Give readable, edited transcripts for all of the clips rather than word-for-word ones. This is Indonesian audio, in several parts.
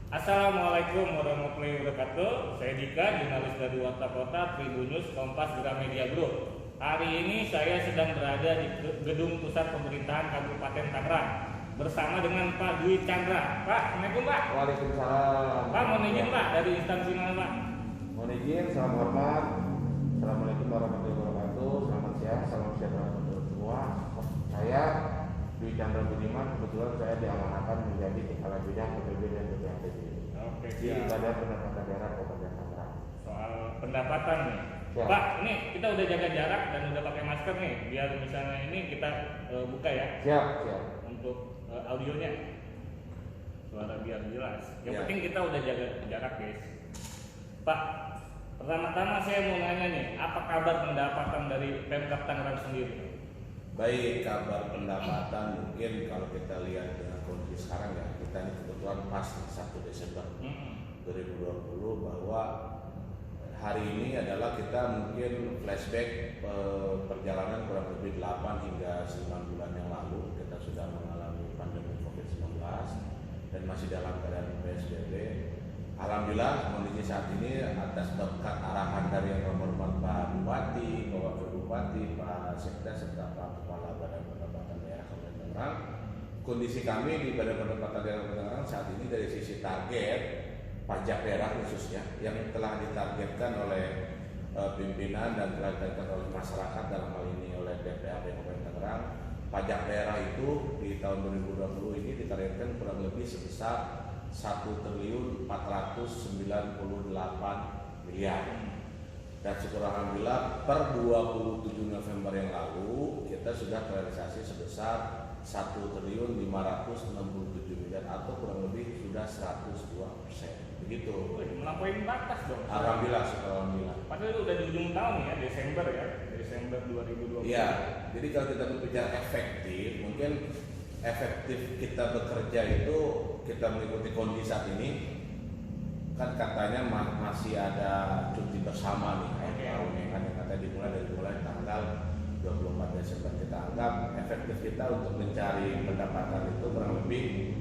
Assalamualaikum warahmatullahi wabarakatuh. Saya Dika, jurnalis dari Warta Kota, Tribunnews, Kompas, Gramedia Group. Hari ini saya sedang berada di Gedung Pusat Pemerintahan Kabupaten Tangerang bersama dengan Pak Dwi Chandra. Pak, Assalamualaikum Pak. Waalaikumsalam. Pak, mohon izin Pak, dari instansi mana Pak? Mohon izin, salam hormat. Assalamualaikum warahmatullahi wabarakatuh. Selamat siang, salam sejahtera untuk semua. Saya Dwi Chandra Budiman, kebetulan saya diamanahkan menjadi Kepala Bidang PPB dan BPHTB Oke, di siap. Badan Pendapatan Daerah Kabupaten Tangerang. Soal pendapatan nih. Siap. Pak, ini kita udah jaga jarak dan udah pakai masker nih. Biar misalnya ini kita buka ya Siap. untuk audionya. Suara biar jelas. Yang Ya. penting kita udah jaga jarak, guys. Pak, pertama-tama saya mau nanya nih, apa kabar pendapatan dari Pemkab Tangerang sendiri? Baik, kabar pendapatan mungkin kalau kita lihat dengan kondisi sekarang ya, kita ini kebetulan pas 1 Desember 2020 bahwa hari ini adalah kita mungkin flashback perjalanan kurang lebih 8 hingga 9 bulan yang lalu kita sudah mengalami pandemi COVID-19 dan masih dalam keadaan PSBB. Alhamdulillah kondisi saat ini atas berkat arahan dari yang terhormat Pak Bupati, Bapak Bupati, Pak Sekda serta Pak Kepala Badan Pendapatan Daerah Kabupaten Tangerang, kondisi kami di Badan Pendapatan Daerah Kabupaten Tangerang saat ini dari sisi target pajak daerah khususnya yang telah ditargetkan oleh pimpinan dan telah ditargetkan oleh masyarakat dalam hal ini oleh DPRD Kabupaten Tangerang, pajak daerah itu di tahun 2020 ini ditargetkan kurang lebih sebesar 1.498 miliar. Dan syukur alhamdulillah per 27 November yang lalu kita sudah terrealisasi sebesar 1.567 miliar atau kurang lebih sudah 102%. Begitu. Melampaui batas dong. Alhamdulillah, syukur alhamdulillah. Padahal itu udah di ujung tahun ya, Desember 2020. Iya, jadi kalau kita berbicara efektif, mungkin efektif kita bekerja itu kita mengikuti kondisi saat ini kan katanya masih ada cuti bersama nih akhir tahun ya kan yang katanya dimulai dari tanggal 24 Desember. Kita anggap efektif kita untuk mencari pendapatan itu kurang lebih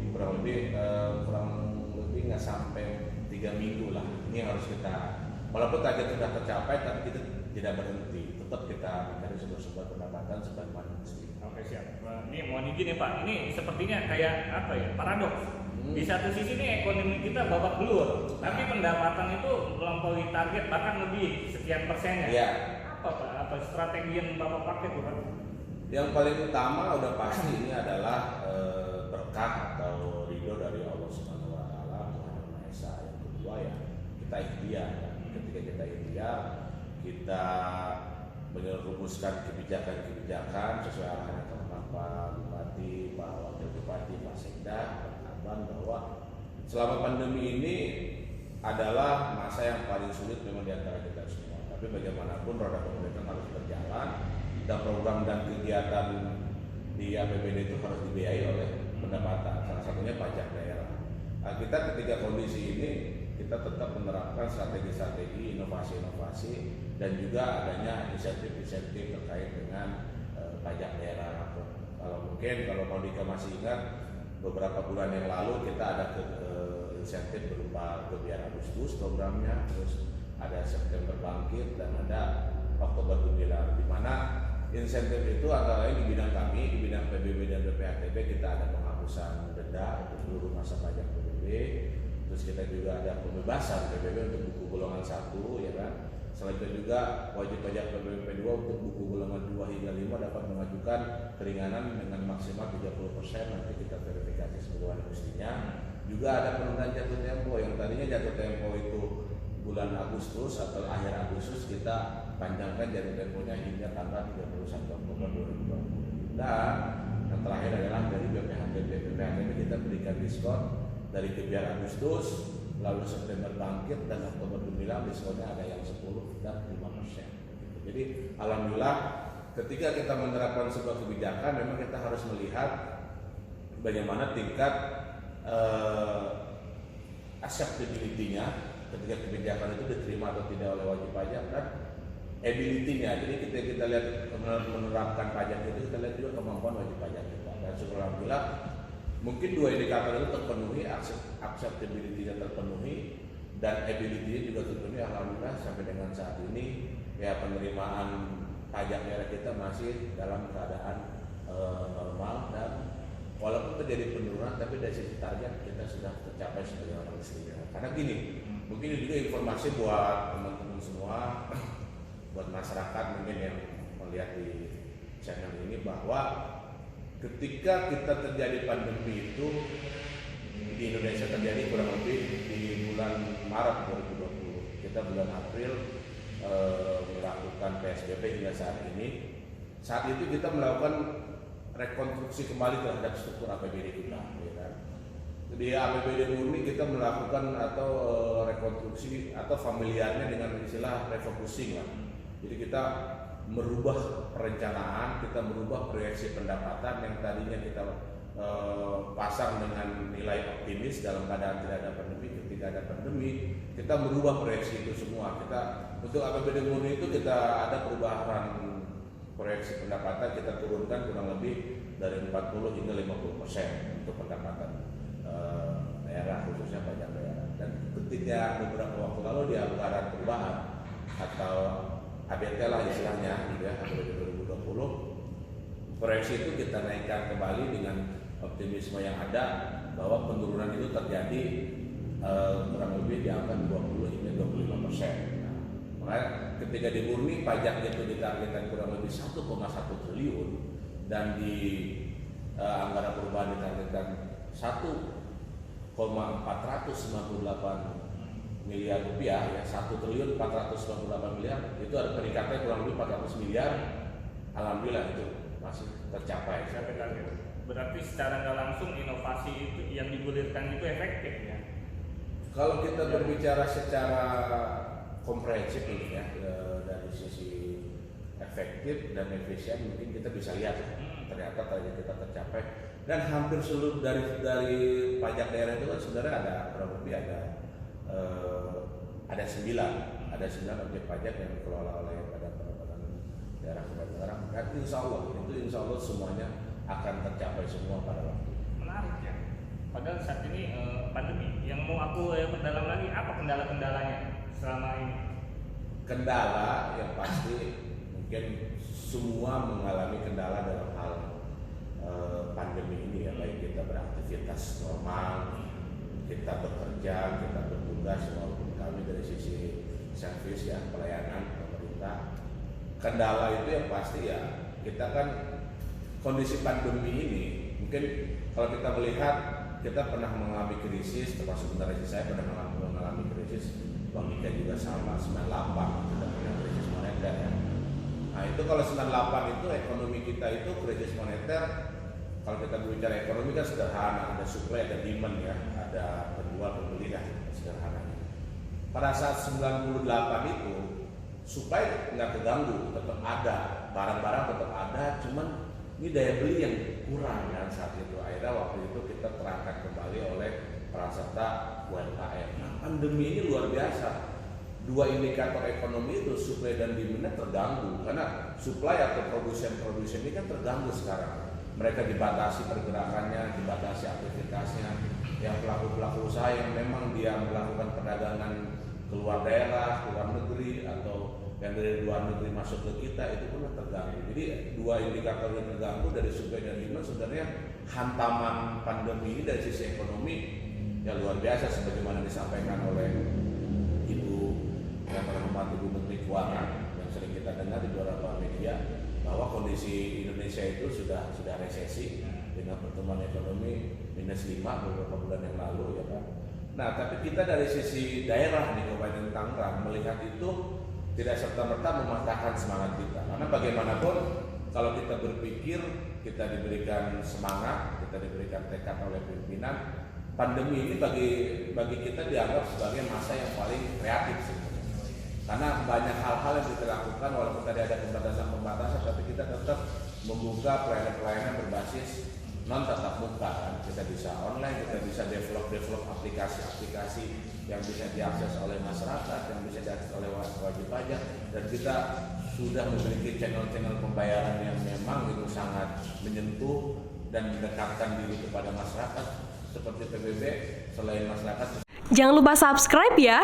nggak sampai 3 minggu lah. Ini harus kita, walaupun target sudah tercapai tapi kita tidak berhenti, tetap kita mencari sumber-sumber pendapatan sebagaimana mesti. Oke, siap. Ini mohon izin ya Pak, ini sepertinya kayak apa ya, paradoks. Di satu sisi nih ekonomi kita babak belur, tapi pendapatan itu melampaui target bahkan lebih sekian persennya. Iya. Apa Pak? Apa strategi yang Bapak pakai tuh Pak? Yang paling utama udah pasti ini adalah berkah atau ridho dari Allah Subhanahu Wa Taala, Tuhan Yang Maha Esa. Yang kedua ya kita ikhtiar. Ketika kita ikhtiar, kita merumuskan kebijakan sesuai arahan yang Pak Bupati, Pak Wakil Bupati, Pak Sekda, bahwa selama pandemi ini adalah masa yang paling sulit memang di antara kita semua. Tapi bagaimanapun roda pemerintahan harus berjalan dan program dan kegiatan di APBD itu harus dibiayai oleh pendapatan. Salah satunya pajak daerah. Nah, kita ketika kondisi ini kita tetap menerapkan strategi-strategi, inovasi-inovasi dan juga adanya insentif-insentif terkait dengan pajak daerah. Kalau Dika masih ingat beberapa bulan yang lalu kita ada insentif berupa kebiar Agustus programnya, terus ada September Bangkit dan ada Oktober Gemilang, di mana insentif itu antara lain di bidang kami, di bidang PBB dan BPHTB kita ada penghapusan denda untuk seluruh masa pajak PBB, terus kita juga ada pembebasan PBB untuk buku golongan 1 ya kan. Selain itu juga wajib pajak PBB 2 untuk buku golongan 2 hingga 5 dapat mengajukan keringanan dengan maksimal 30%, nanti kita verifikasi sebagaimana mestinya. Juga ada penundaan jatuh tempo yang tadinya jatuh tempo itu bulan Agustus atau akhir Agustus, kita panjangkan jatuh temponya hingga tanggal 31 Oktober 2020. Dan yang terakhir adalah dari BPHTB kita berikan diskon dari kebiar Agustus, lalu September Bangkit dan Oktober Gemilang diskonnya ada yang 10 dan 5%. Jadi alhamdulillah ketika kita menerapkan sebuah kebijakan memang kita harus melihat bagaimana tingkat acceptability-nya ketika kebijakan itu diterima atau tidak oleh wajib pajak dan ability-nya. Jadi kita lihat menerapkan pajak itu, kita lihat juga kemampuan wajib pajak kita. Dan syukur alhamdulillah mungkin dua indikator itu terpenuhi, acceptability-nya terpenuhi dan ability-nya juga terpenuhi. Alhamdulillah sampai dengan saat ini ya penerimaan pajak daerah kita masih dalam keadaan normal, dan walaupun terjadi penurunan tapi dari sisi target kita sudah tercapai sebagaimana mestinya. Karena gini, mungkin ini juga informasi buat teman-teman semua, buat masyarakat mungkin yang melihat di channel ini, bahwa ketika kita terjadi pandemi itu di Indonesia terjadi kurang lebih di bulan Maret 2020, kita bulan April melakukan PSBB hingga saat ini. Saat itu kita melakukan rekonstruksi kembali terhadap struktur APBD kita, ya kan? Di APBD murni kita melakukan atau rekonstruksi atau familiarnya dengan istilah refocusing lah. Jadi kita merubah perencanaan, kita merubah proyeksi pendapatan yang tadinya kita pasang dengan nilai optimis dalam keadaan tidak ada pandemi. Ketika ada pandemi, kita merubah proyeksi itu semua. Kita untuk APBD murni itu kita ada perubahan proyeksi pendapatan, kita turunkan kurang lebih dari 40 hingga 50% untuk pendapatan daerah, khususnya pajak daerah. Dan ketika beberapa waktu lalu di anggaran perubahan atau ABT lah istilahnya, gitu ya, APBD 2020, proyeksi itu kita naikkan kembali dengan optimisme yang ada bahwa penurunan itu terjadi kurang lebih di angka 20 hingga 25%. Nah, ketika di murni pajaknya itu ditargetkan kurang lebih 1,1 triliun dan di anggaran perubahan ditargetkan 1,498 miliar rupiah, ya 1 triliun 498 miliar, itu ada peningkatan kurang lebih 400 miliar. Alhamdulillah itu masih tercapai. Berarti secara nggak langsung inovasi itu yang digulirkan itu efektif ya? Kalau kita berbicara secara komprehensif ini ya, dari sisi efektif dan efisien, mungkin kita bisa lihat ternyata target kita tercapai, dan hampir seluruh dari pajak daerah itu kan sebenarnya ada berapa lebih ada 9 objek pajak yang dikelola oleh Badan Pendapatan Daerah Kementerian, dan insya Allah semuanya akan tercapai semua pada waktu. Menarik ya. Padahal saat ini pandemi. Yang mau aku perdalam lagi, apa kendala-kendalanya selama ini? Kendala yang pasti mungkin semua mengalami kendala dalam hal pandemi ini ya, baik kita beraktivitas normal, kita bekerja, kita bertugas, maupun kami dari sisi servis ya, pelayanan pemerintah. Kendala itu yang pasti ya, kita kan kondisi pandemi ini, mungkin kalau kita melihat, kita pernah mengalami krisis, termasuk generasi saya pernah mengalami krisis, Bang Ika juga sama, 98 kita punya krisis moneter ya. Nah itu kalau 98 itu ekonomi kita itu krisis moneter, kalau kita berbicara ekonomi kan sederhana, ada supply, ada demand ya, ada penjual pembeli lah sederhananya. Pada saat 98 itu supply nggak terganggu, tetap ada, barang-barang tetap ada, cuman ini daya beli yang kurang kan saat itu. Akhirnya waktu itu kita terangkat kembali oleh praserta UMKM. Nah, pandemi ini luar biasa. Dua indikator ekonomi itu, supply dan demand terganggu karena supply atau produsen ini kan terganggu sekarang. Mereka dibatasi pergerakannya, dibatasi aktivitasnya. Yang pelaku usaha yang memang dia melakukan perdagangan keluar daerah, keluar negeri, atau yang dari luar negeri masuk ke kita itu pun terganggu. Jadi dua indikator yang terganggu dari supply dan demand, sebenarnya hantaman pandemi ini dari sisi ekonomi ya luar biasa, sebagaimana disampaikan oleh Ibu yang terhormat Ibu Menteri Keuangan yang sering kita dengar di beberapa media, bahwa kondisi Indonesia itu sudah resesi dengan pertumbuhan ekonomi -5 beberapa bulan yang lalu ya kan. Nah, tapi kita dari sisi daerah di Kabupaten Tangerang melihat itu tidak serta-merta mematahkan semangat kita, karena bagaimanapun kalau kita berpikir, kita diberikan semangat, kita diberikan tekad oleh pimpinan. Pandemi ini bagi kita dianggap sebagai masa yang paling kreatif sebenarnya, karena banyak hal-hal yang kita lakukan walaupun tadi ada pembatasan, tapi kita tetap membuka pelayanan berbasis non tatap muka kan. Kita bisa online, kita bisa develop aplikasi-aplikasi yang bisa diakses oleh masyarakat, yang bisa diakses oleh wajib pajak, dan kita sudah memiliki channel-channel pembayaran yang memang itu sangat menyentuh dan mendekatkan diri kepada masyarakat seperti PBB. Selain masyarakat, Jangan lupa subscribe ya.